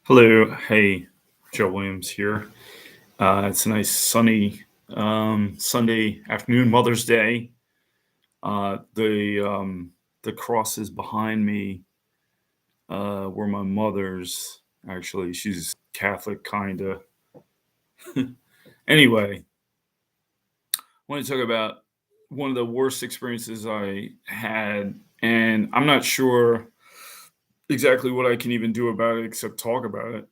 Hello. Hey, Joe Williams here. It's a nice sunny Sunday afternoon, Mother's Day. The crosses behind me were my mother's. Actually, she's Catholic, kinda. Anyway, I want to talk about one of the worst experiences I had, and I'm not sure exactly what I can even do about it except talk about it.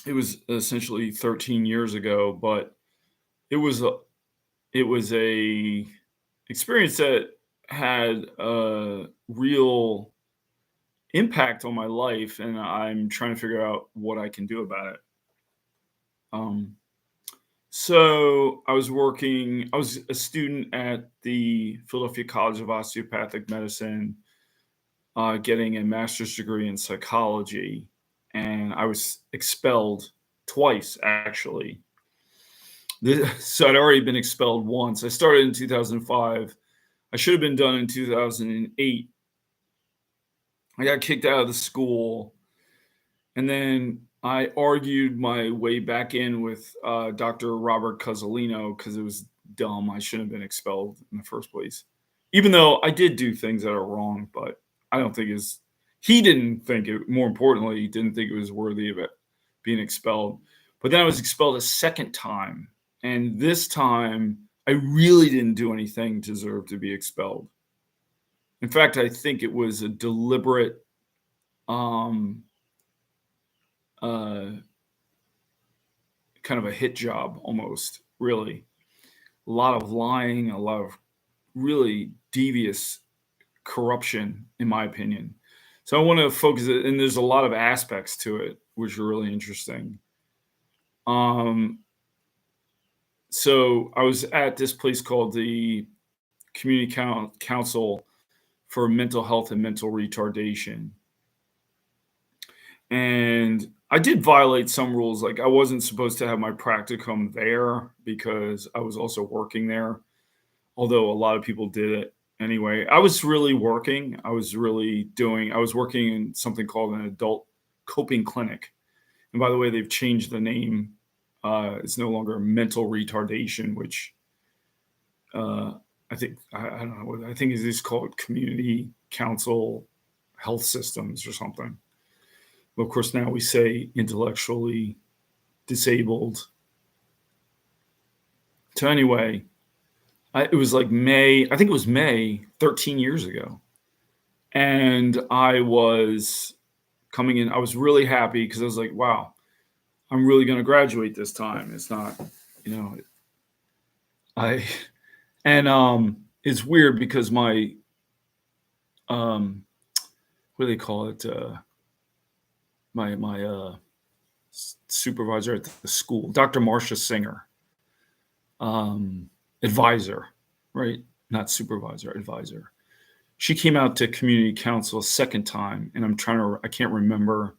It was essentially 13 years ago, but it was a It was a experience that had a real impact on my life, and I'm trying to figure out what I can do about it. Um, so I was a student at the Philadelphia College of Osteopathic Medicine, getting a master's degree in psychology, and I was expelled twice, actually. So I'd already been expelled once. I started in 2005. I should have been done in 2008. I got kicked out of the school, and then I argued my way back in with Dr. Robert Cozzolino because it was dumb. I shouldn't have been expelled in the first place, even though I did do things that are wrong. But I don't think is he didn't think it. More importantly, he didn't think it was worthy of it being expelled. But then I was expelled a second time, and this time I really didn't do anything to deserve to be expelled. In fact, I think it was a deliberate, um, uh, kind of a hit job almost, really. A lot of lying, a lot of really devious corruption, in my opinion. So I want to focus it, and there's a lot of aspects to it, which are really interesting. Um, so I was at this place called the Council for Mental Health and Mental Retardation. And I did violate some rules, like, I wasn't supposed to have my practicum there because I was also working there, although a lot of people did it anyway. I was really working. I was working in something called an adult coping clinic. And by the way, they've changed the name. It's no longer mental retardation, which, uh, I don't know what I think it is called community council health systems or something. Of course, now we say intellectually disabled. So anyway, it was like May. I think it was May 13 years ago, and I was coming in. I was really happy because I was like, "Wow, I'm really going to graduate this time." It's not, you know, I and it's weird because my um, what do they call it? My supervisor at the school, Dr. Marcia Singer, um, advisor, right? Not supervisor, advisor. She came out to community council a second time, and I can't remember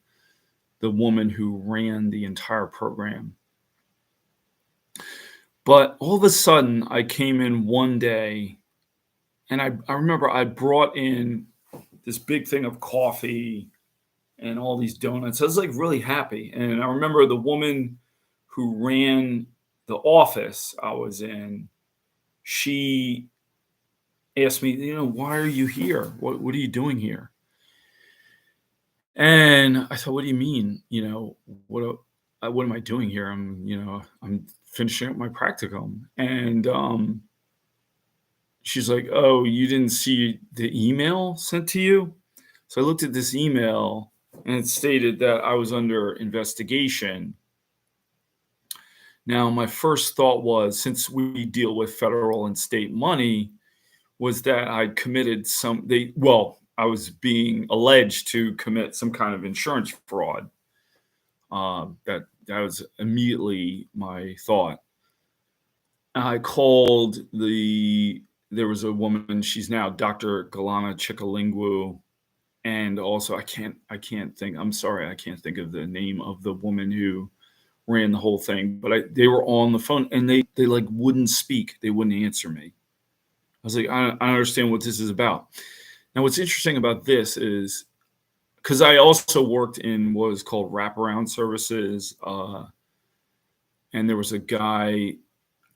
the woman who ran the entire program. But all of a sudden, I came in one day, and I remember I brought in this big thing of coffee and all these donuts. I was like really happy. And I remember the woman who ran the office I was in, she asked me, why are you here? What are you doing here? And I thought, what do you mean? What am I doing here? I'm finishing up my practicum. And she's like, oh, you didn't see the email sent to you? So I looked at this email, and it stated that I was under investigation. Now, my first thought was, since we deal with federal and state money, was that I'd committed I was being alleged to commit some kind of insurance fraud. That was immediately my thought. I called there was a woman, she's now Dr. Galana Chikalingu, and also I'm sorry, I can't think of the name of the woman who ran the whole thing, but they were on the phone, and they like wouldn't speak. They wouldn't answer me. I was like, I don't understand what this is about. Now, what's interesting about this is because I also worked in what was called wraparound services, and there was a guy.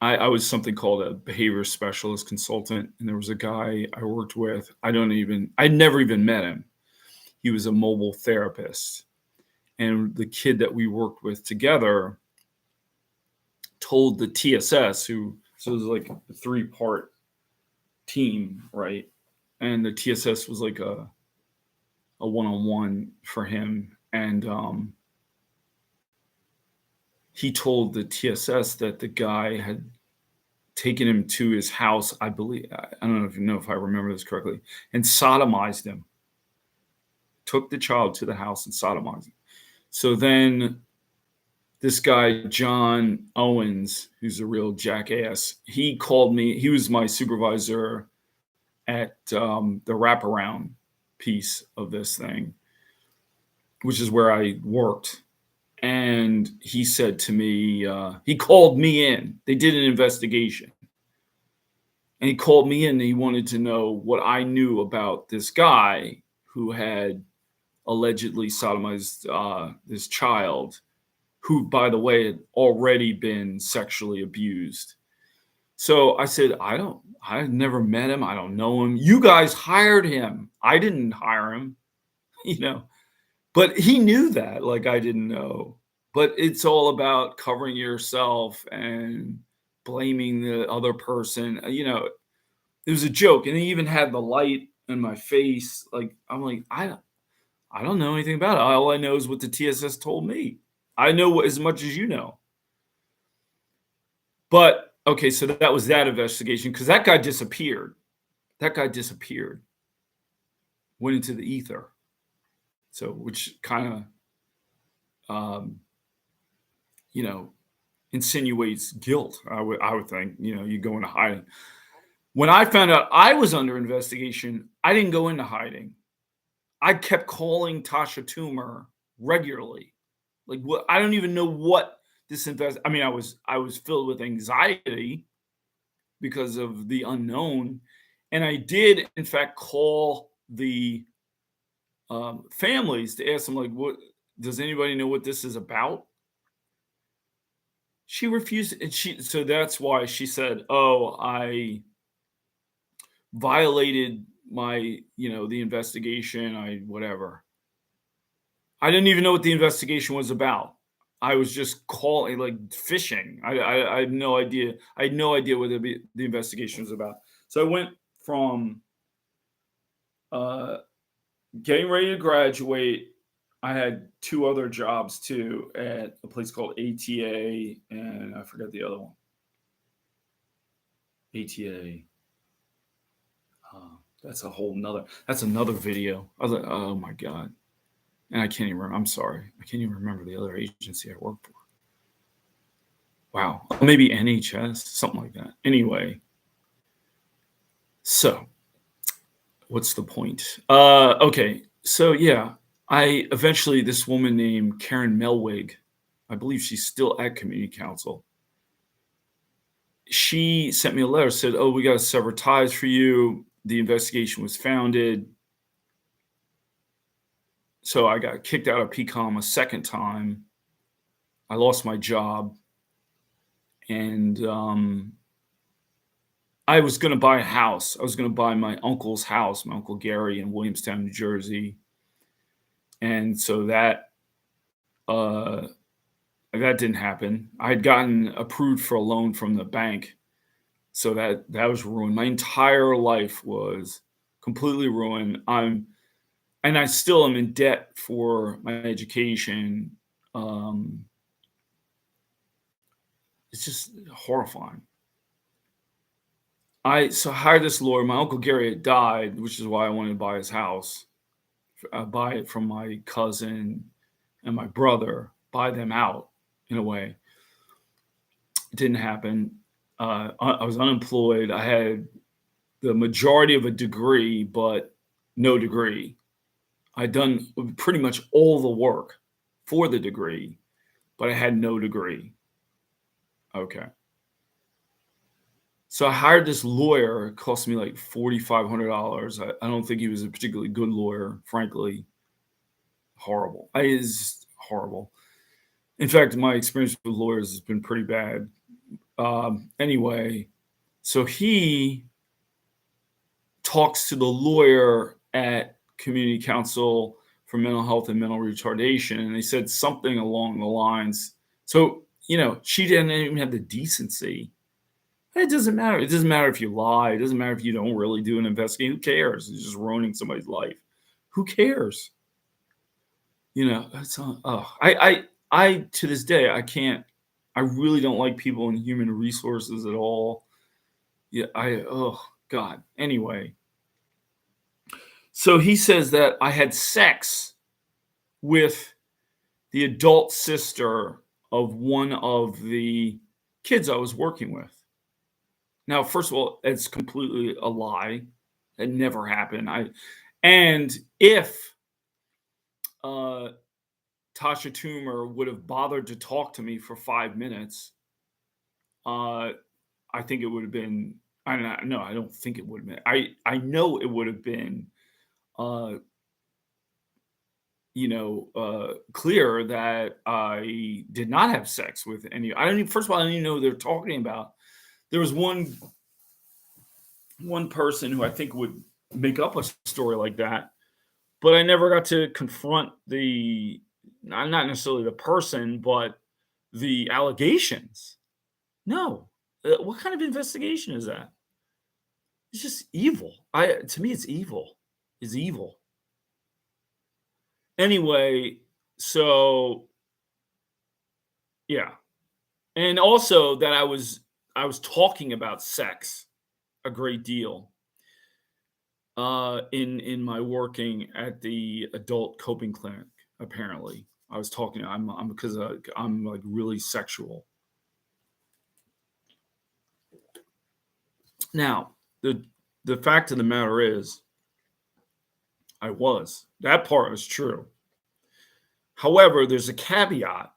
I was something called a behavior specialist consultant, and there was a guy I worked with. I never even met him. He was a mobile therapist, and the kid that we worked with together told the TSS, so it was like a three-part team, right? And the TSS was like a one-on-one for him, and he told the TSS that the guy had taken him to his house. I believe, I don't know if I remember this correctly, and sodomized him. Took the child to the house and sodomized him. So then this guy, John Owens, who's a real jackass, he called me. He was my supervisor at the wraparound piece of this thing, which is where I worked. And he said to me, he called me in. They did an investigation. And he called me in and he wanted to know what I knew about this guy who had allegedly sodomized this child, who, by the way, had already been sexually abused. So I said, I've never met him. I don't know him. You guys hired him. I didn't hire him, you know, but he knew that, like I didn't know. But it's all about covering yourself and blaming the other person. It was a joke. And he even had the light in my face. Like, I'm like, I don't know anything about it. All I know is what the TSS told me. I know as much as you know. But okay, so that was that investigation, because that guy disappeared. Went into the ether. So, which kind of, insinuates guilt. I would think, you go into hiding. When I found out I was under investigation, I didn't go into hiding. I kept calling Tasha Toomer regularly. Like, what? I don't even know what this I mean, I was filled with anxiety because of the unknown, and I did, in fact, call the families to ask them, like, what does anybody know what this is about? She refused, and so that's why she said, "Oh, I violated my, the investigation. I whatever." I didn't even know what the investigation was about. I was just calling, like, fishing. I had no idea. I had no idea what the investigation was about. So I went from uh, getting ready to graduate. I had two other jobs too at a place called ATA, and I forgot the other one. ATA. That's another video. I was like, oh my God. And I can't even remember. I'm sorry. I can't even remember the other agency I worked for. Wow. Maybe NHS, something like that. Anyway. So what's the point? Okay. So yeah, this woman named Karen Mellwig, I believe she's still at community council. She sent me a letter, said, "Oh, we got to sever ties for you. The investigation was founded." So I got kicked out of PCOM a second time. I lost my job, and I was going to buy a house. I was going to buy my uncle's house, my uncle Gary, in Williamstown, New Jersey, and so that didn't happen. I had gotten approved for a loan from the bank, so that was ruined. My entire life was completely ruined. And I still am in debt for my education. It's just horrifying. I hired this lawyer. My uncle Gary had died, which is why I wanted to buy his house. Buy it from my cousin and my brother. Buy them out, in a way. It didn't happen. I was unemployed. I had the majority of a degree, but no degree. I'd done pretty much all the work for the degree, but I had no degree. Okay. So I hired this lawyer. It cost me like $4,500. I don't think he was a particularly good lawyer, frankly. horrible. It is horrible. In fact, my experience with lawyers has been pretty bad. Anyway, so he talks to the lawyer at community council for mental health and mental retardation, and they said something along the lines. So, she didn't even have the decency. It doesn't matter. It doesn't matter if you lie. It doesn't matter if you don't really do an investigation. Who cares? It's just ruining somebody's life. Who cares? It's I to this day I can't. I really don't like people in human resources at all. Yeah, oh God. Anyway, so he says that I had sex with the adult sister of one of the kids I was working with. Now, first of all, it's completely a lie. It never happened. And if Tasha Toomer would have bothered to talk to me for 5 minutes, I think it would have been. I don't think it would have been. I know it would have been. Clear that I did not have sex with any. I don't even. First of all, I didn't even know what they're talking about. There was one person who I think would make up a story like that, but I never got to confront not necessarily the person, but the allegations. No, what kind of investigation is that? It's just evil. To me, it's evil. It's evil. Anyway, so yeah, and also that I was talking about sex a great deal in my working at the adult coping clinic. Apparently, I was talking. I'm because I'm like really sexual. Now, the fact of the matter is, that part was true. However, there's a caveat,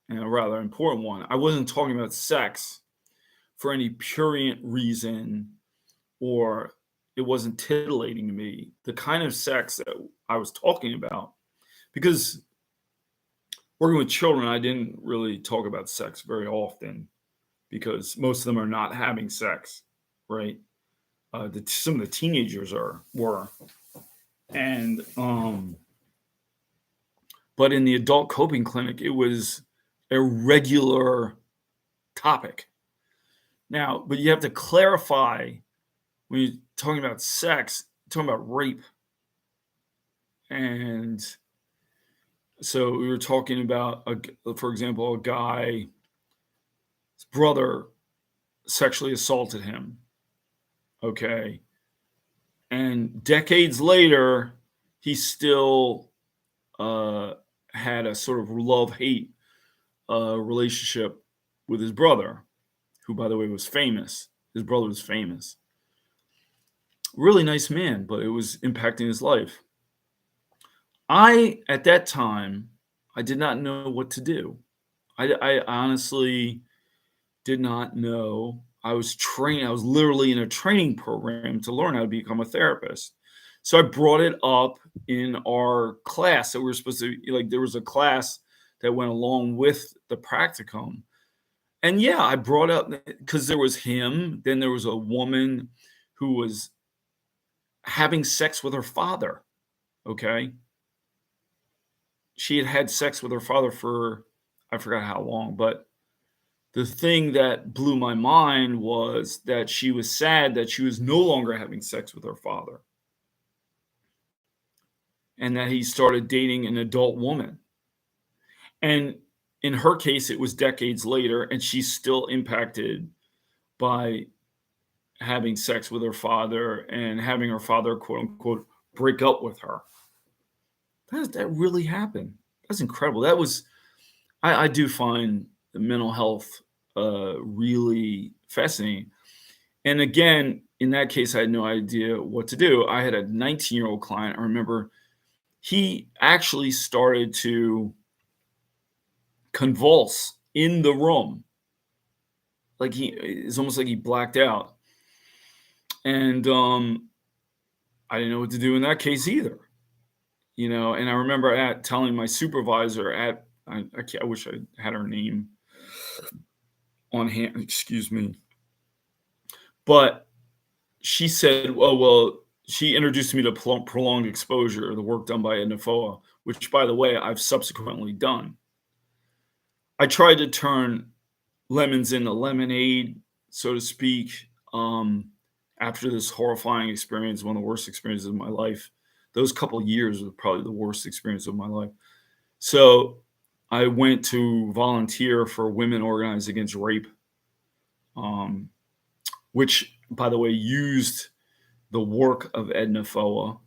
and a rather important one. I wasn't talking about sex for any prurient reason, or it wasn't titillating to me. The kind of sex that I was talking about, because working with children, I didn't really talk about sex very often because most of them are not having sex, right? Some of the teenagers were, and but in the adult coping clinic, it was a regular topic. Now, but you have to clarify when you're talking about sex, you're talking about rape. And so we were talking about, for example, a guy's brother sexually assaulted him. Okay. And decades later, he still had a sort of love-hate relationship with his brother, who, by the way, was famous. His brother was famous. Really nice man, but it was impacting his life. At that time, I did not know what to do. I honestly did not know. I was trained. I was literally in a training program to learn how to become a therapist. So I brought it up in our class that we were supposed to, like, there was a class that went along with the practicum. And yeah, I brought up, because there was him, then there was a woman who was having sex with her father. Okay. She had had sex with her father for, I forgot how long, but the thing that blew my mind was that she was sad that she was no longer having sex with her father, and that he started dating an adult woman. And in her case, it was decades later, and she's still impacted by having sex with her father and having her father, quote unquote, break up with her. That really happened. That's incredible. That was, I do find the mental health really fascinating. And again, in that case, I had no idea what to do. I had a 19-year-old client. I remember he actually started to convulse in the room. Like it's almost like he blacked out. And I didn't know what to do in that case either. And I remember telling my supervisor I wish I had her name on hand, excuse me, but she said, "Oh, well," she introduced me to prolonged exposure, the work done by Edna Foa, which, by the way, I've subsequently done. I tried to turn lemons into lemonade, so to speak, after this horrifying experience, one of the worst experiences of my life. Those couple years were probably the worst experience of my life. So I went to volunteer for Women Organized Against Rape, um, which, by the way, used the work of Edna Foa.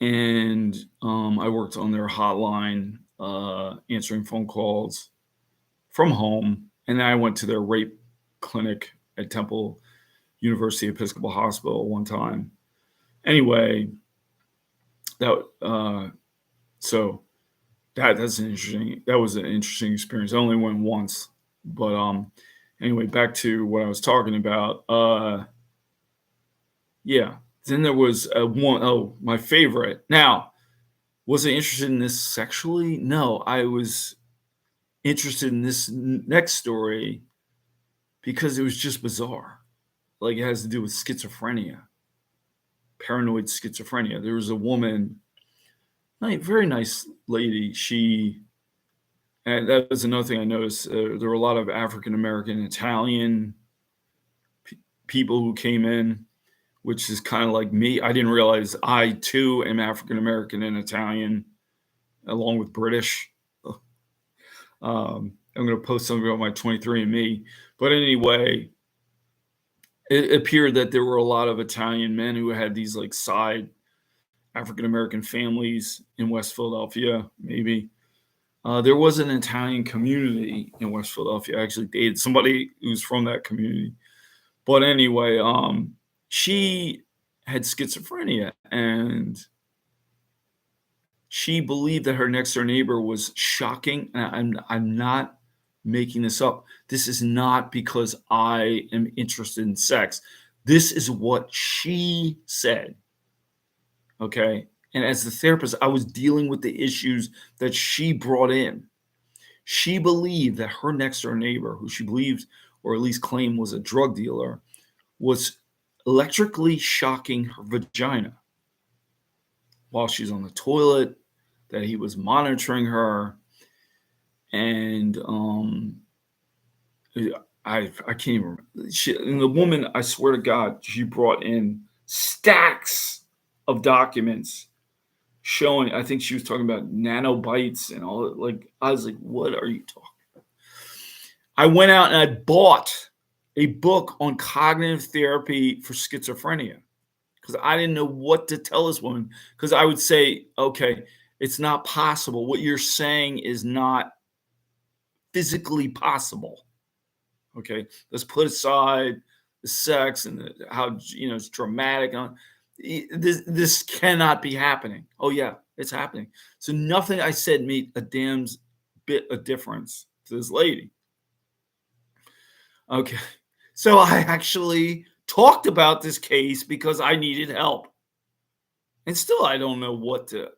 And I worked on their hotline, answering phone calls from home. And then I went to their rape clinic at Temple University Episcopal Hospital one time. Anyway, that so that's that was an interesting experience. I only went once, but anyway, back to what I was talking about. Yeah. Then there was my favorite. Now, was I interested in this sexually? No, I was interested in this next story because it was just bizarre. Like, it has to do with schizophrenia, paranoid schizophrenia. There was a woman, very nice lady. And that was another thing I noticed. There were a lot of African American, Italian people who came in, which is kind of like me. I didn't realize I too am African American and Italian, along with British. I'm going to post something about my 23andMe. But anyway, it appeared that there were a lot of Italian men who had these like side African American families in West Philadelphia, maybe. There was an Italian community in West Philadelphia. I actually dated somebody who's from that community. But anyway, she had schizophrenia, and she believed that her next door neighbor was shocking. And I'm not making this up. This is not because I am interested in sex. This is what she said. Okay. And as the therapist, I was dealing with the issues that she brought in. She believed that her next door neighbor, who she believed, or at least claimed, was a drug dealer, was electrically shocking her vagina while she's on the toilet, that he was monitoring her. And I can't even remember. And the woman, I swear to God, she brought in stacks of documents showing, I think she was talking about nanobytes and all. Like, I was like, what are you talking about? I went out and I bought a book on cognitive therapy for schizophrenia because I didn't know what to tell this woman. Because I would say, okay, it's not possible. What you're saying is not physically possible. Okay, let's put aside the sex and how it's dramatic. This cannot be happening. Oh yeah, it's happening. So nothing I said made a damn bit of difference to this lady. Okay, so I actually talked about this case because I needed help, and still I don't know what to.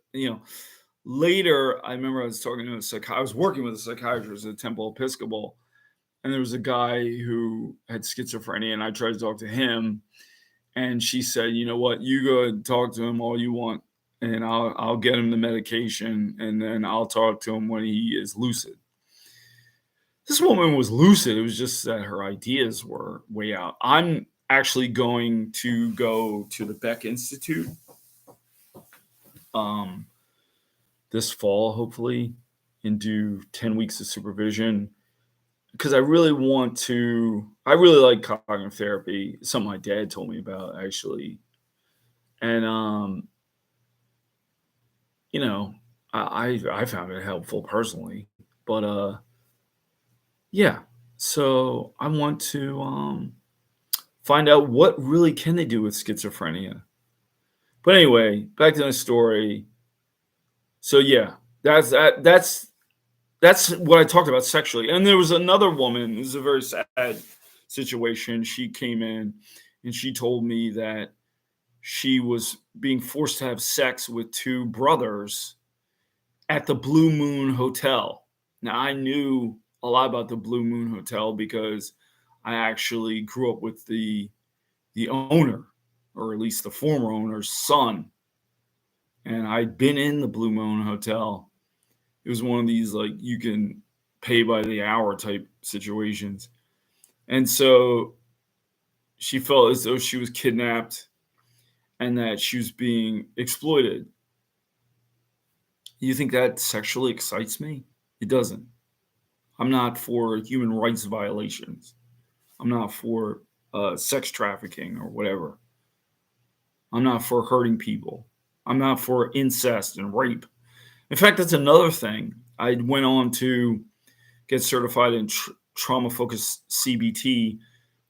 Later I remember I was talking to I was working with a psychiatrist at Temple Episcopal. And there was a guy who had schizophrenia, and I tried to talk to him. And she said, "You know what? You go and talk to him all you want, and I'll get him the medication, and then I'll talk to him when he is lucid." This woman was lucid. It was just that her ideas were way out. I'm actually going to go to the Beck Institute this fall, hopefully, and do 10 weeks of supervision. Because I really like cognitive therapy. It's something my dad told me about, actually. And, I found it helpful personally. But, yeah. So I want to find out what really can they do with schizophrenia. But anyway, back to the story. So, yeah, that's what I talked about sexually. And there was another woman. This is a very sad situation. She came in and she told me that she was being forced to have sex with two brothers at the Blue Moon Hotel. Now, I knew a lot about the Blue Moon Hotel because I actually grew up with the owner, or at least the former owner's son, and I'd been in the Blue Moon Hotel. It was one of these like you can pay by the hour type situations. And so she felt as though she was kidnapped and that she was being exploited. You think that sexually excites me? It doesn't. I'm not for human rights violations. I'm not for sex trafficking or whatever. I'm not for hurting people. I'm not for incest and rape. In fact, that's another thing. I went on to get certified in trauma focused CBT,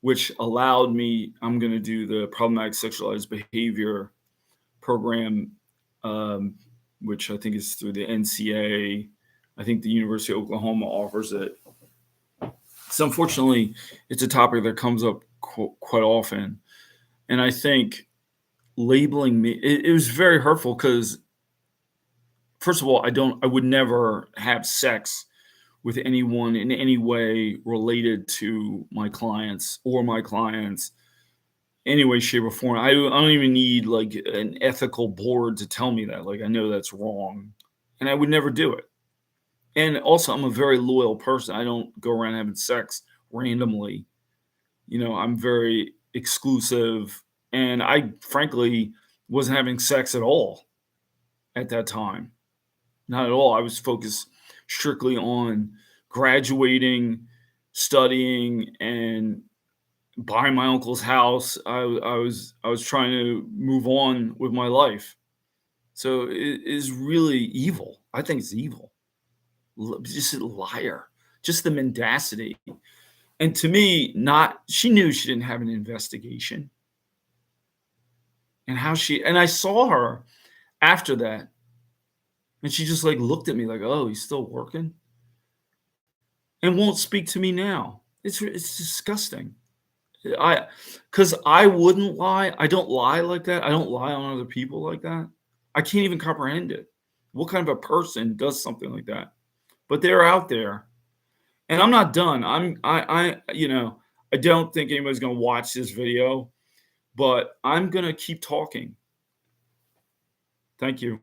which allowed me, I'm going to do the problematic sexualized behavior program, which I think is through the NCA. I think the University of Oklahoma offers it. So unfortunately, it's a topic that comes up quite often. And I think labeling me, it was very hurtful because, first of all, I would never have sex with anyone in any way related to my clients any way, shape, or form. I don't even need like an ethical board to tell me that. Like, I know that's wrong, and I would never do it. And also, I'm a very loyal person. I don't go around having sex randomly. I'm very exclusive, and I frankly wasn't having sex at all at that time. Not at all. I was focused strictly on graduating, studying, and buying my uncle's house. I was trying to move on with my life. So it is really evil. I think it's evil. Just a liar. Just the mendacity. And to me, she knew she didn't have an investigation. And I saw her after that, and she just like looked at me like, "Oh, he's still working?" And won't speak to me now. It's disgusting. Because I wouldn't lie. I don't lie like that. I don't lie on other people like that. I can't even comprehend it. What kind of a person does something like that? But they're out there, and I'm not done. I don't think anybody's going to watch this video, but I'm going to keep talking. Thank you.